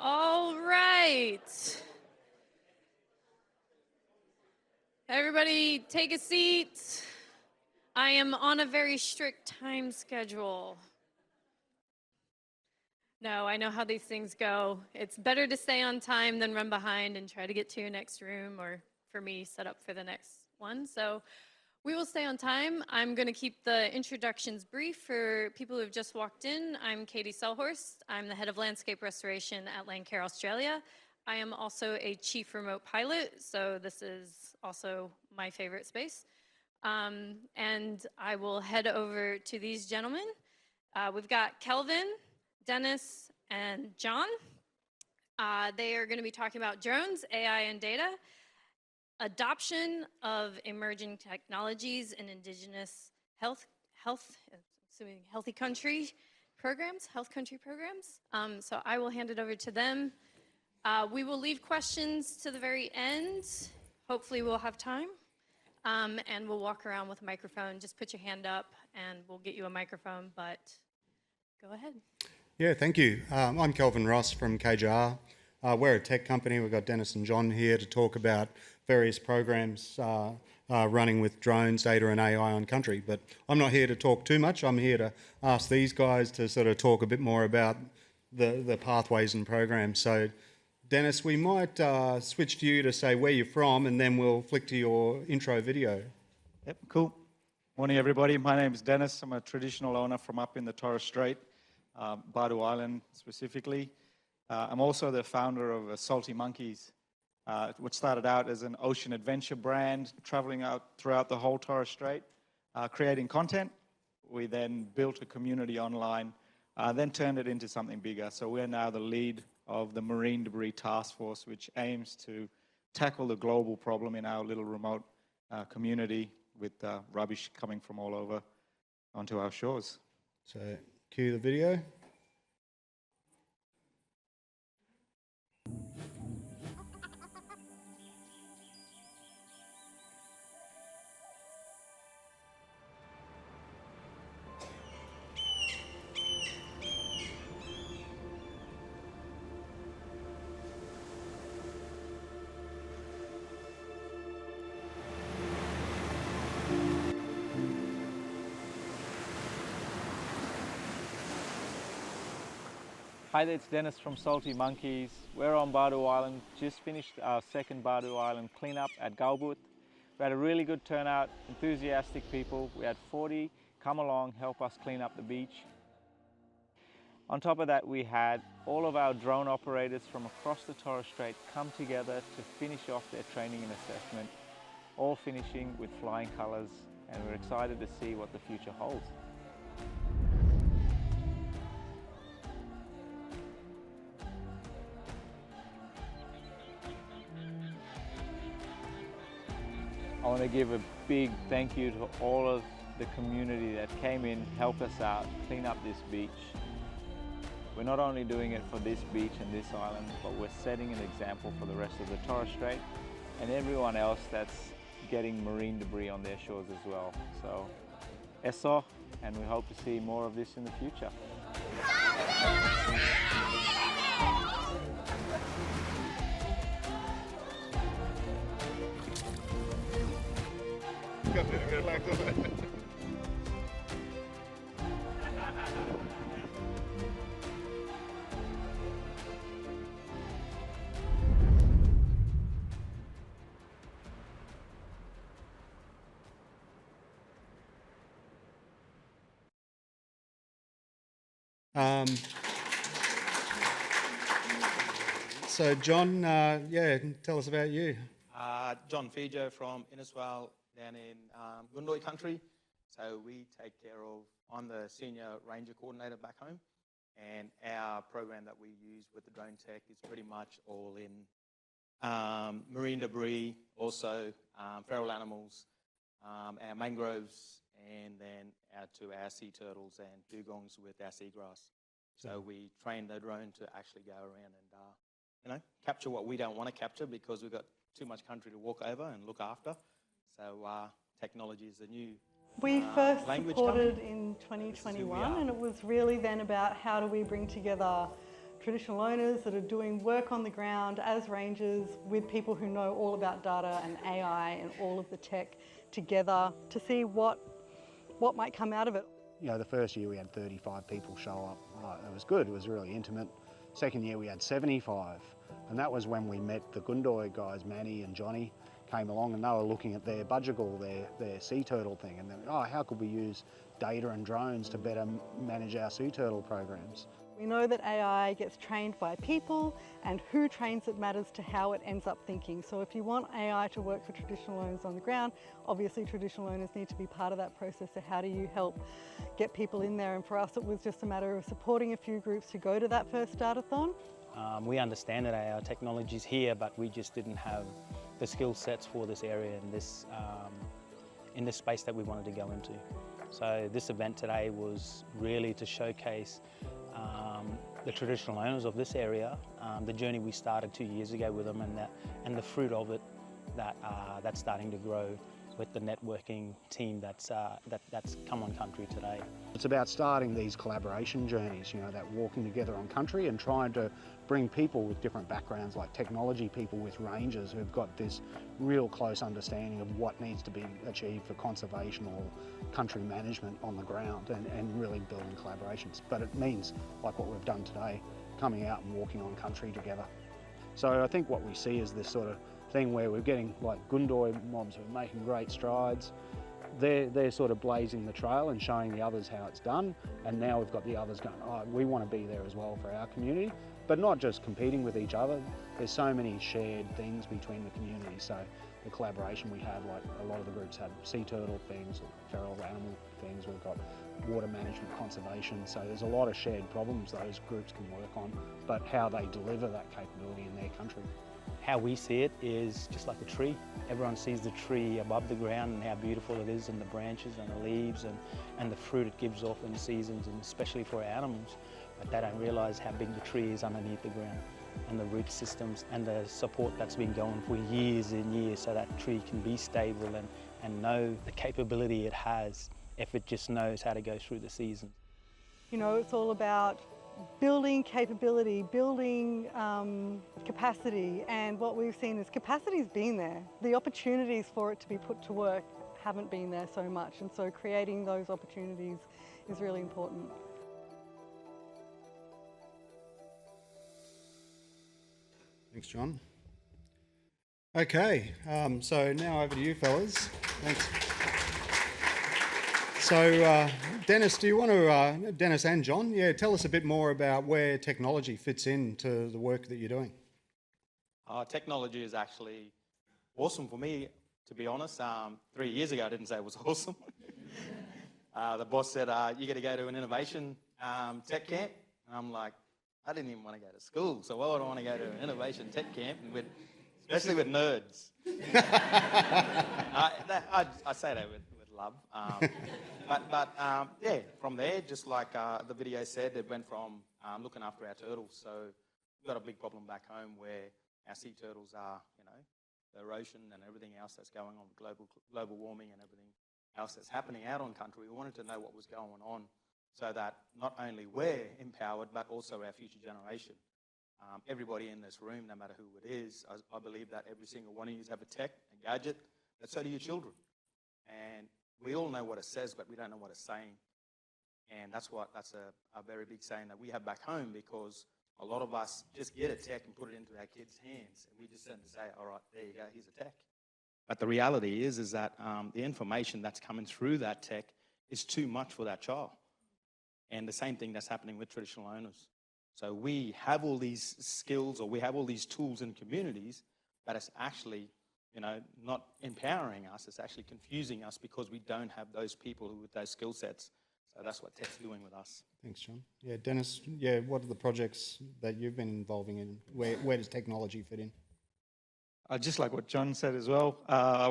All right. Everybody take a seat. I am on a very strict time schedule. No, I know how these things go. It's better to stay on time than run behind and try to get to your next room, or for me, set up for the next one. So we will stay on time. I'm going to keep the introductions brief for people who have just walked in. I'm Katie Selhorst. I'm the head of landscape restoration at Landcare Australia. I am also a chief remote pilot, so this is also my favorite space. And I will head over to these gentlemen. We've got Kelvin, Dennis, and John. They are going to be talking about drones, AI, and data, adoption of emerging technologies in Indigenous healthy country programs, health country programs. So I will hand it over to them. We will leave questions to the very end. Hopefully we'll have time. And we'll walk around with a microphone. Just put your hand up and we'll get you a microphone, but go ahead. Yeah, thank you. I'm Kelvin Ross from KJR. We're a tech company. We've got Dennis and John here to talk about various programs running with drones, data and AI on country. But I'm not here to talk too much. I'm here to ask these guys to sort of talk a bit more about the pathways and programs. So Dennis, we might switch to you to say where you're from and then we'll flick to your intro video. Yep, cool. Morning, everybody. My name is Dennis. I'm a traditional owner from up in the Torres Strait, Badu Island specifically. I'm also the founder of Salty Monkeys, which started out as an ocean adventure brand, traveling out throughout the whole Torres Strait, creating content. We then built a community online, then turned it into something bigger. So we're now the lead of the Marine Debris Task Force, which aims to tackle the global problem in our little remote community with rubbish coming from all over onto our shores. So cue the video. Hi there, it's Dennis from Salty Monkeys. We're on Badu Island, just finished our second Badu Island cleanup at Galbut. We had a really good turnout, enthusiastic people. We had 40 come along, help us clean up the beach. On top of that, we had all of our drone operators from across the Torres Strait come together to finish off their training and assessment, all finishing with flying colours, and we're excited to see what the future holds. I want to give a big thank you to all of the community that came in, helped us out, clean up this beach. We're not only doing it for this beach and this island, but we're setting an example for the rest of the Torres Strait and everyone else that's getting marine debris on their shores as well. So, eso, and we hope to see more of this in the future. So John, yeah, tell us about you. John Fejo from Innisfail down in Gundoi country. So we take care of, I'm the senior ranger coordinator back home, and our program that we use with the drone tech is pretty much all in marine debris, also feral animals, our mangroves, and then our sea turtles and dugongs with our seagrass. So we train the drone to actually go around and capture what we don't want to capture because we've got too much country to walk over and look after. So technology is the new We first language supported coming. in 2021, and it was really then about how do we bring together traditional owners that are doing work on the ground as rangers with people who know all about data and AI and all of the tech together to see what might come out of it. You know, the first year we had 35 people show up. It was good, it was really intimate. Second year we had 75, and that was when we met the Gundoi guys, Manny and Johnny, came along and they were looking at their budgigal, their sea turtle thing, and then, oh, how could we use data and drones to better manage our sea turtle programs? We know that AI gets trained by people, and who trains it matters to how it ends up thinking. So if you want AI to work for traditional owners on the ground, obviously traditional owners need to be part of that process. So how do you help get people in there? And for us, it was just a matter of supporting a few groups to go to that first Datathon. We understand that AI technology is here, but we just didn't have the skill sets for this area and in this space that we wanted to go into. So this event today was really to showcase the traditional owners of this area, the journey we started 2 years ago with them, and the fruit of it that's starting to grow with the networking team that's come on country today. It's about starting these collaboration journeys, you know, that walking together on country and trying to bring people with different backgrounds, like technology people with rangers who've got this real close understanding of what needs to be achieved for conservation or country management on the ground, and really building collaborations. But it means, like what we've done today, coming out and walking on country together. So I think what we see is this sort of thing where we're getting like Gundoi mobs who are making great strides. They're sort of blazing the trail and showing the others how it's done, and now we've got the others going, oh, we want to be there as well for our community, but not just competing with each other. There's so many shared things between the communities. So the collaboration we have, like a lot of the groups have sea turtle things, feral animal things, we've got water management, conservation, so there's a lot of shared problems those groups can work on, but how they deliver that capability in their country. How we see it is just like a tree. Everyone sees the tree above the ground and how beautiful it is, and the branches and the leaves and the fruit it gives off in the seasons, and especially for our animals. But they don't realise how big the tree is underneath the ground, and the root systems and the support that's been going for years and years, so that tree can be stable and know the capability it has if it just knows how to go through the seasons. You know, it's all about building capability, building capacity, and what we've seen is capacity's been there. The opportunities for it to be put to work haven't been there so much, and so creating those opportunities is really important. Thanks, John. Okay, so now over to you, fellas. Thanks. So, Dennis, do you want to, Dennis and John, tell us a bit more about where technology fits into the work that you're doing? Technology is actually awesome for me, to be honest. 3 years ago, I didn't say it was awesome. The boss said, you got to go to an innovation tech camp. And I'm like, I didn't even want to go to school, so why would I want to go to an innovation tech camp, especially with nerds? I say that with love. Yeah, from there, just like the video said, it went from looking after our turtles. So we've got a big problem back home where our sea turtles are, you know, the erosion and everything else that's going on with global warming and everything else that's happening out on country. We wanted to know what was going on so that not only we're empowered, but also our future generation. Everybody in this room, no matter who it is, I believe that every single one of you have a tech, a gadget, but so do your children. And we all know what it says, but we don't know what it's saying. And that's a very big saying that we have back home, because a lot of us just get a tech and put it into our kids' hands. And we just tend to say, all right, there you go, here's a tech. But the reality is that the information that's coming through that tech is too much for that child. And the same thing that's happening with traditional owners. So we have all these skills, or we have all these tools in communities, but it's actually, you know, not empowering us. It's actually confusing us because we don't have those people with those skill sets. So that's what tech's doing with us. Thanks, John. Yeah, Dennis, what are the projects that you've been involving in? Where does technology fit in? Just like what John said as well,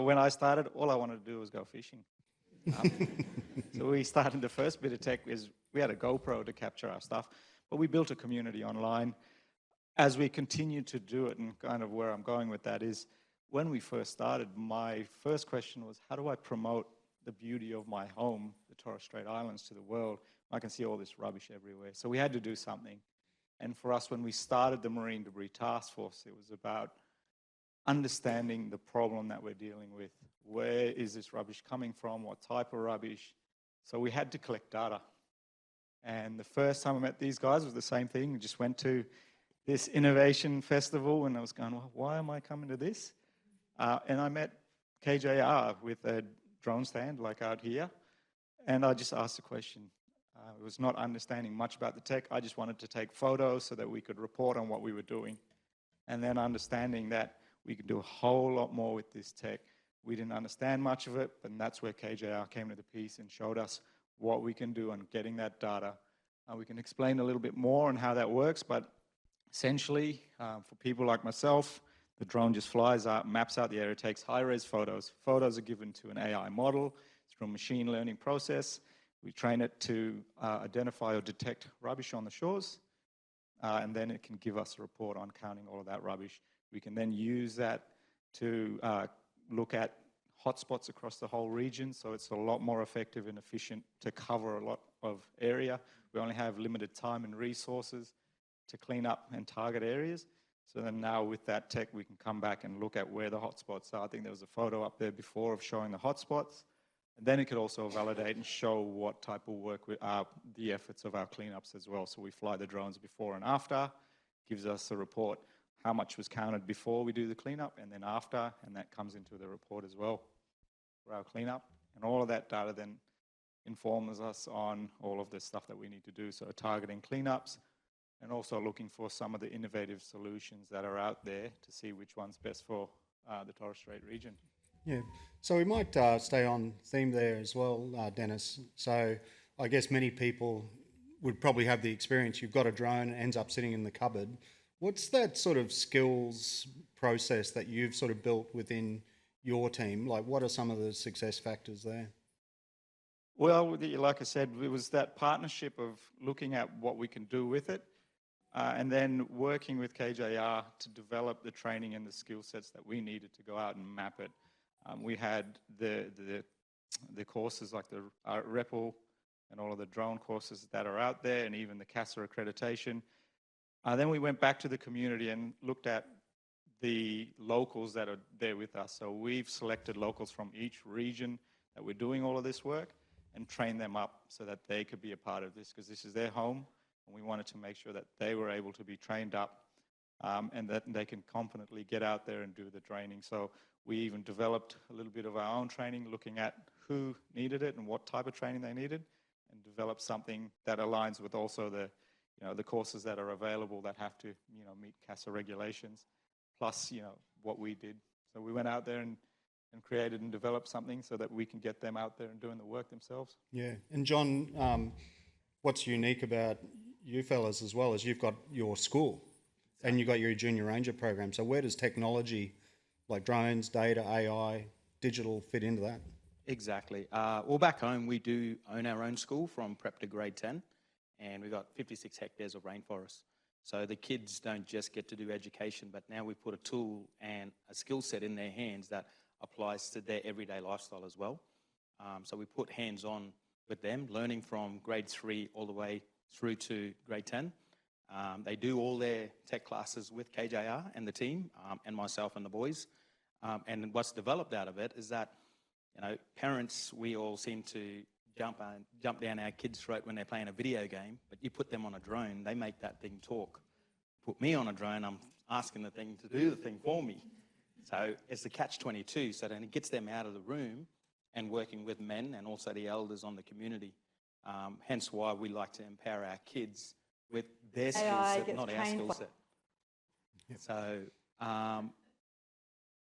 when I started, all I wanted to do was go fishing. So we started, the first bit of tech is we had a GoPro to capture our stuff, but we built a community online. As we continue to do it, and kind of where I'm going with that is, when we first started, my first question was, how do I promote the beauty of my home, the Torres Strait Islands, to the world? I can see all this rubbish everywhere. So we had to do something. And for us, when we started the Marine Debris Task Force, it was about understanding the problem that we're dealing with. Where is this rubbish coming from? What type of rubbish? So we had to collect data. And the first time I met these guys was the same thing. We just went to this innovation festival and I was going, well, why am I coming to this? And I met KJR with a drone stand like out here. And I just asked a question. I was not understanding much about the tech. I just wanted to take photos so that we could report on what we were doing. And then understanding that we could do a whole lot more with this tech. We didn't understand much of it, but that's where KJR came to the piece and showed us what we can do on getting that data. We can explain a little bit more on how that works, but essentially, for people like myself, the drone just flies out, maps out the area, takes high-res photos. Photos are given to an AI model through a machine learning process. We train it to identify or detect rubbish on the shores, and then it can give us a report on counting all of that rubbish. We can then use that to look at hotspots across the whole region, so it's a lot more effective and efficient to cover a lot of area. We only have limited time and resources to clean up and target areas. So then now with that tech, we can come back and look at where the hotspots are. I think there was a photo up there before of showing the hotspots. And then it could also validate and show what type of work the efforts of our cleanups as well. So we fly the drones before and after, gives us a report how much was counted before we do the cleanup and then after, and that comes into the report as well for our cleanup. And all of that data then informs us on all of the stuff that we need to do. So targeting cleanups and also looking for some of the innovative solutions that are out there to see which one's best for the Torres Strait region. Yeah, so we might stay on theme there as well, Dennis. So I guess many people would probably have the experience, you've got a drone, it ends up sitting in the cupboard. What's that sort of skills process that you've sort of built within your team? Like, what are some of the success factors there? Well, like I said, it was that partnership of looking at what we can do with it, and then working with KJR to develop the training and the skill sets that we needed to go out and map it. We had the courses like the REPL and all of the drone courses that are out there, and even the CASA accreditation. Then we went back to the community and looked at the locals that are there with us. So we've selected locals from each region that we're doing all of this work and trained them up so that they could be a part of this, because this is their home, and we wanted to make sure that they were able to be trained up and that they can confidently get out there and do the training. So we even developed a little bit of our own training, looking at who needed it and what type of training they needed, and developed something that aligns with also the courses that are available that have to meet CASA regulations, plus what we did. So we went out there and created and developed something so that we can get them out there and doing the work themselves. Yeah, and John, what's unique about you fellas as well is you've got your school and you've got your junior ranger program. So where does technology like drones, data, AI, digital fit into that? Exactly. Well, back home, we do own our own school from prep to grade 10, and we've got 56 hectares of rainforest. So the kids don't just get to do education, but now we've put a tool and a skill set in their hands that applies to their everyday lifestyle as well. So we put hands-on with them, learning from grade 3 all the way through to grade 10. They do all their tech classes with KJR and the team, and myself and the boys. And what's developed out of it is that, parents, we all seem to jump down our kids' throat when they're playing a video game, but you put them on a drone, they make that thing talk. Put me on a drone, I'm asking the thing to do the thing for me. So it's the catch-22, so then it gets them out of the room and working with men and also the elders on the community. Hence why we like to empower our kids with their skill set, not our skill set. Yep. So,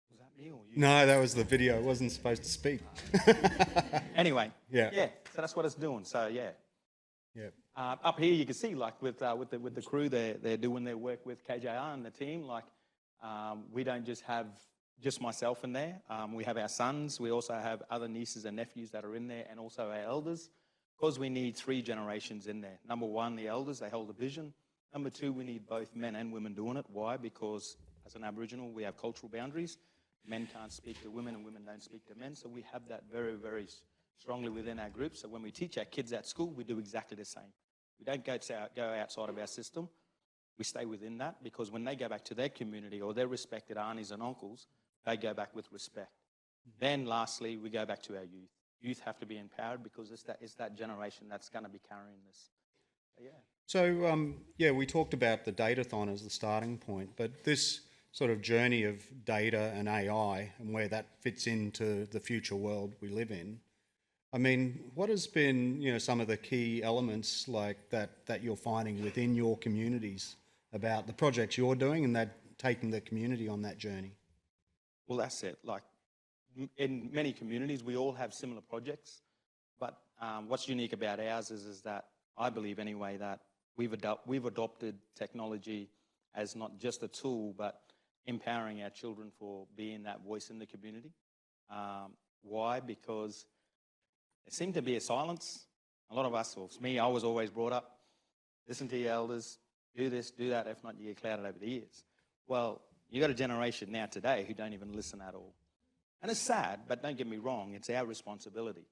was that me or you? No, that was the video. It wasn't supposed to speak. Anyway, yeah. So that's what it's doing. So yeah. Up here you can see, like with the crew, they're doing their work with KJR and the team. Like we don't just have just myself in there. We have our sons. We also have other nieces and nephews that are in there, and also our elders, because we need 3 generations in there. Number 1, the elders, they hold a vision. Number 2, we need both men and women doing it. Why? Because as an Aboriginal, we have cultural boundaries. Men can't speak to women and women don't speak to men. So we have that very, very strongly within our group. So when we teach our kids at school, we do exactly the same. We don't go outside of our system. we stay within that, because when they go back to their community or their respected aunties and uncles, they go back with respect. Then lastly, we go back to our youth. Youth have to be empowered, because it's that generation that's going to be carrying this. So, yeah. So, yeah, we talked about the datathon as the starting point, but this sort of journey of data and AI and where that fits into the future world we live in, I mean, what has been, some of the key elements like that you're finding within your communities about the projects you're doing and that taking the community on that journey? Well, that's it. Like, in many communities, we all have similar projects, but what's unique about ours is that, I believe anyway, that we've adopted technology as not just a tool, but empowering our children for being that voice in the community. Why? Because there seemed to be a silence. A lot of us, or me, I was always brought up, listen to your elders, do this, do that, if not you get clouded over the years. Well, you got a generation now today who don't even listen at all. And it's sad, but don't get me wrong, it's our responsibility.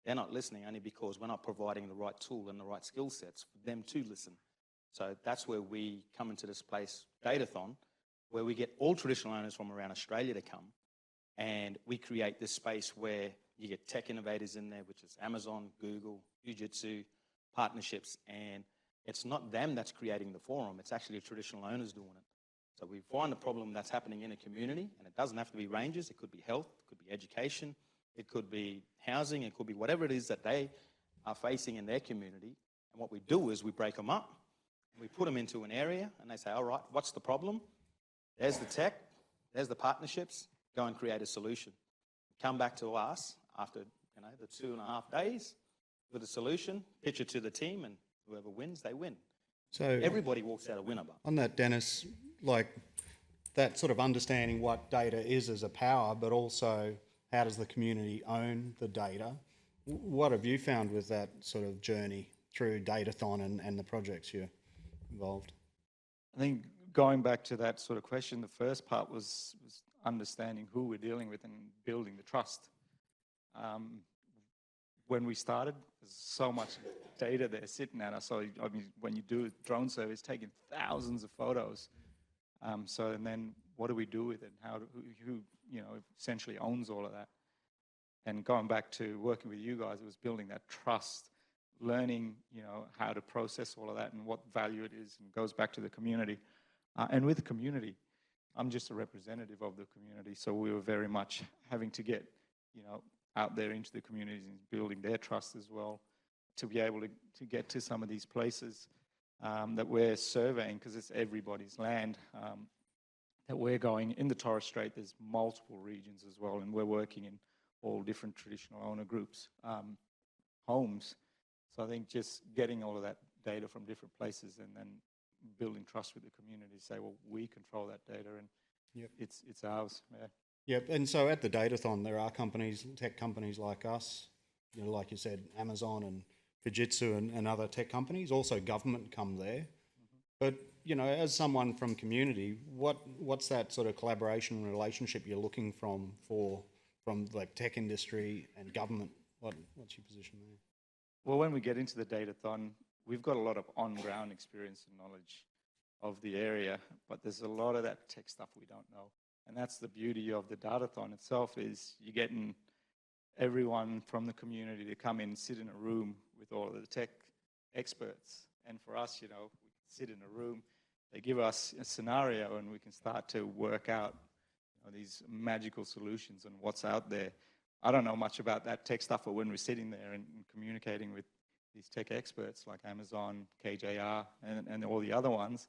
They're not listening only because we're not providing the right tool and the right skill sets for them to listen. So that's where we come into this place, Datathon, where we get all traditional owners from around Australia to come, and we create this space where you get tech innovators in there, which is Amazon, Google, Jiu-Jitsu, partnerships, and it's not them that's creating the forum, it's actually the traditional owners doing it. So we find a problem that's happening in a community, and it doesn't have to be rangers, it could be health, it could be education, it could be housing, it could be whatever it is that they are facing in their community. And what we do is we break them up, and we put them into an area, and they say, all right, what's the problem? There's the tech, there's the partnerships, go and create a solution. Come back to us after the 2.5 days with a solution, pitch it to the team, and whoever wins, they win. So everybody walks out a winner. On that, Dennis, like that sort of understanding what data is as a power, but also how does the community own the data? What have you found with that sort of journey through Datathon and the projects you're involved? I think going back to that sort of question, the first part was understanding who we're dealing with and building the trust. When we started, there's so much data there sitting at us. So, I mean, when you do a drone survey, taking thousands of photos. And then what do we do with it? Who essentially owns all of that? And going back to working with you guys, it was building that trust, learning, how to process all of that and what value it is, and goes back to the community. And with the community, I'm just a representative of the community, so we were very much having to get, out there into the communities and building their trust as well, to be able to get to some of these places that we're surveying, because it's everybody's land that we're going. In the Torres Strait, there's multiple regions as well, and we're working in all different traditional owner groups, homes. So I think just getting all of that data from different places and then building trust with the community, say, well, we control that data and yep, it's ours. Yeah. Yep, and so at the Datathon, there are companies, tech companies like us, like you said, Amazon and Fujitsu and other tech companies. Also, government come there. But as someone from community, what's that sort of collaboration and relationship you're looking from like tech industry and government? What's your position there? Well, when we get into the Datathon, we've got a lot of on-ground experience and knowledge of the area, but there's a lot of that tech stuff we don't know. And that's the beauty of the Datathon itself, is you're getting everyone from the community to come in and sit in a room with all of the tech experts. And for us, we can sit in a room, they give us a scenario, and we can start to work out these magical solutions and what's out there. I don't know much about that tech stuff, but when we're sitting there and communicating with these tech experts like Amazon, KJR, and all the other ones,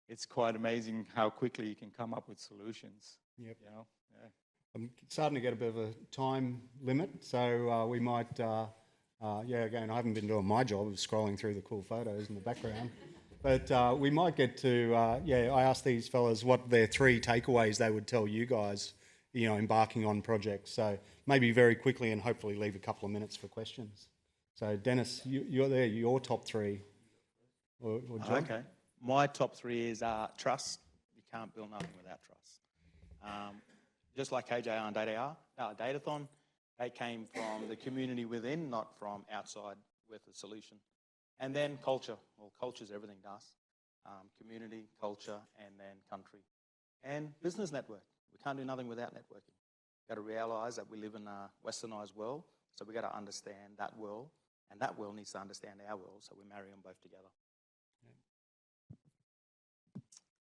it's quite amazing how quickly you can come up with solutions. Yep. Yeah. I'm starting to get a bit of a time limit, so we might, again, I haven't been doing my job of scrolling through the cool photos in the background, but we might get to, I asked these fellas what their 3 takeaways they would tell you guys, embarking on projects. So maybe very quickly and hopefully leave a couple of minutes for questions. So Dennis, you're there, your top 3. Or John? Okay. My top 3 is trust. You can't build nothing without trust. Just like KJR and Datathon, they came from the community within, not from outside with a solution. And then culture. Well, culture's everything to us. community, culture, and then country. And business network. We can't do nothing without networking. We've got to realise that we live in a westernised world, so we've got to understand that world, and that world needs to understand our world, so we marry them both together.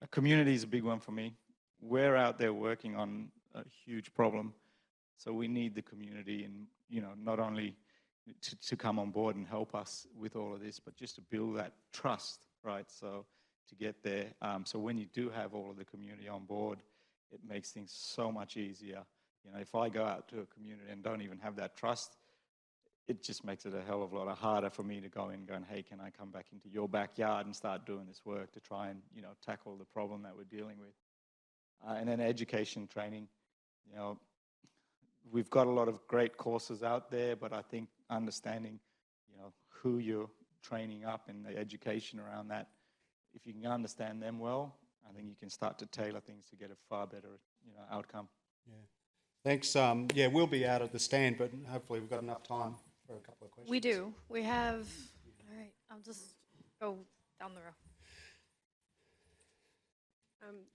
A community is a big one for me. We're out there working on a huge problem, so we need the community, and not only to come on board and help us with all of this, but just to build that trust, right? So to get there. So when you do have all of the community on board, it makes things so much easier. If I go out to a community and don't even have that trust, it just makes it a hell of a lot harder for me to go in going, hey, can I come back into your backyard and start doing this work to try and, tackle the problem that we're dealing with. And then education training, we've got a lot of great courses out there, but I think understanding, who you're training up and the education around that, if you can understand them well, I think you can start to tailor things to get a far better, outcome. Yeah. Thanks. Yeah, we'll be out at the stand, but hopefully we've got enough time for a couple of questions. We do. We have, all right, I'll just go down the row.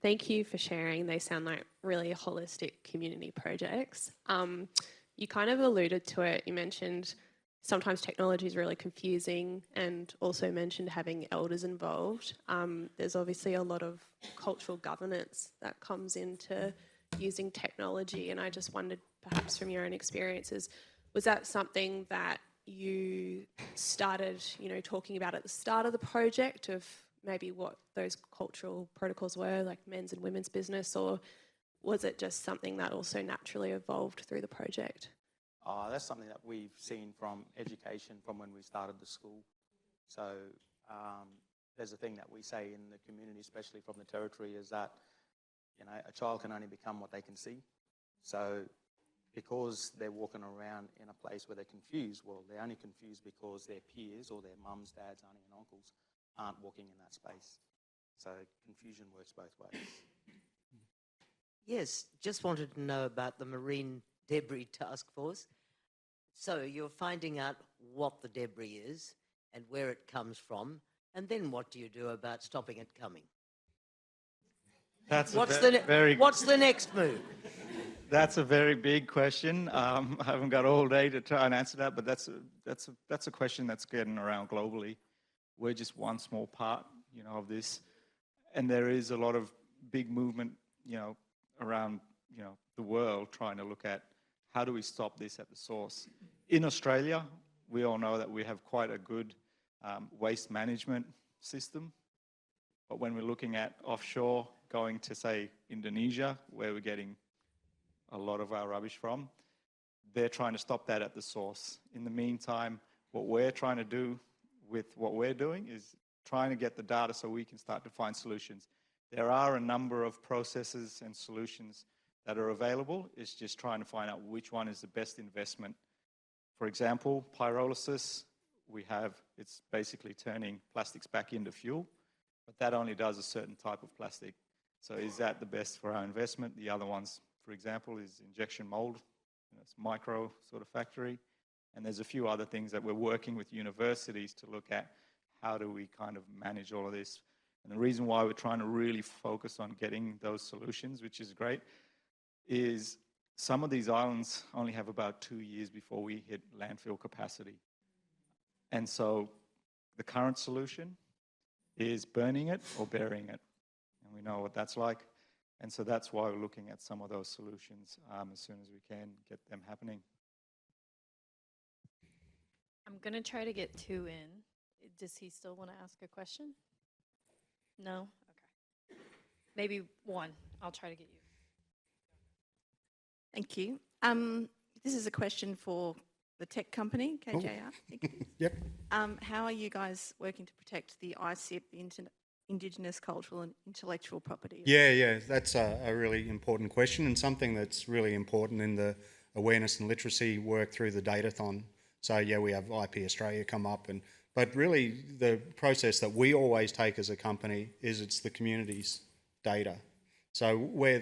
Thank you for sharing. They sound like really holistic community projects. You kind of alluded to it. You mentioned sometimes technology is really confusing, and also mentioned having elders involved. There's obviously a lot of cultural governance that comes into using technology, and I just wondered, perhaps from your own experiences, was that something that you started, talking about at the start of the project, of maybe what those cultural protocols were, like men's and women's business, or was it just something that also naturally evolved through the project? That's something that we've seen from education from when we started the school. So there's a thing that we say in the community, especially from the territory, is that a child can only become what they can see. So because they're walking around in a place where they're confused, well, they're only confused because their peers or their mums, dads, auntie and uncles aren't walking in that space. So confusion works both ways. Yes, just wanted to know about the Marine Debris Task Force. So you're finding out what the debris is and where it comes from, and then what do you do about stopping it coming? What's the next move? That's a very big question. I haven't got all day to try and answer that, but that's a question that's getting around globally. We're just one small part, of this, and there is a lot of big movement, around, the world trying to look at how do we stop this at the source. In Australia, we all know that we have quite a good waste management system, but when we're looking at offshore, going to, say, Indonesia, where we're getting a lot of our rubbish from, they're trying to stop that at the source. In the meantime, what we're trying to do with what we're doing is trying to get the data so we can start to find solutions. There are a number of processes and solutions that are available. It's just trying to find out which one is the best investment. For example, pyrolysis, it's basically turning plastics back into fuel, but that only does a certain type of plastic. So is that the best for our investment? The other ones, for example, is injection mold. It's micro sort of factory. And there's a few other things that we're working with universities to look at. How do we kind of manage all of this? And the reason why we're trying to really focus on getting those solutions, which is great, is some of these islands only have about 2 years before we hit landfill capacity. And so the current solution is burning it or burying it. And we know what that's like. And so that's why we're looking at some of those solutions as soon as we can get them happening. I'm going to try to get 2 in. Does he still want to ask a question? No? Okay. Maybe 1. I'll try to get you. Thank you. This is a question for the tech company, KJR. Yep. How are you guys working to protect the ICIP, the Indigenous cultural and intellectual property? Yeah, that's a really important question, and something that's really important in the awareness and literacy work through the Datathon. So yeah, we have IP Australia come up, but really the process that we always take as a company is it's the community's data. So where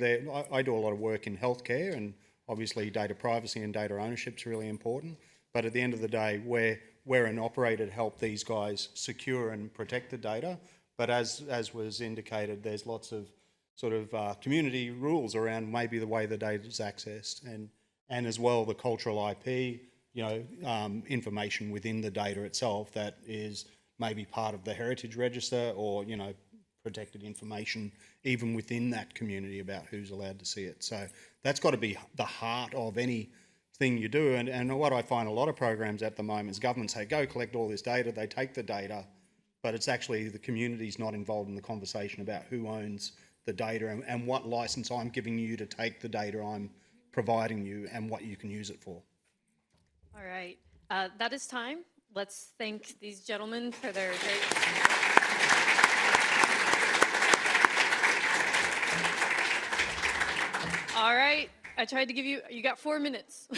I do a lot of work in healthcare, and obviously data privacy and data ownership is really important. But at the end of the day, we're an operator to help these guys secure and protect the data. But as was indicated, there's lots of sort of community rules around maybe the way the data is accessed, and as well the cultural IP, information within the data itself that is maybe part of the heritage register, or protected information even within that community about who's allowed to see it. So that's got to be the heart of anything you do. And what I find a lot of programs at the moment is governments say, go collect all this data, they take the data, but it's actually the community's not involved in the conversation about who owns the data and what license I'm giving you to take the data I'm providing you and what you can use it for. All right, that is time. Let's thank these gentlemen for their great... All right, I tried to give you got 4 minutes.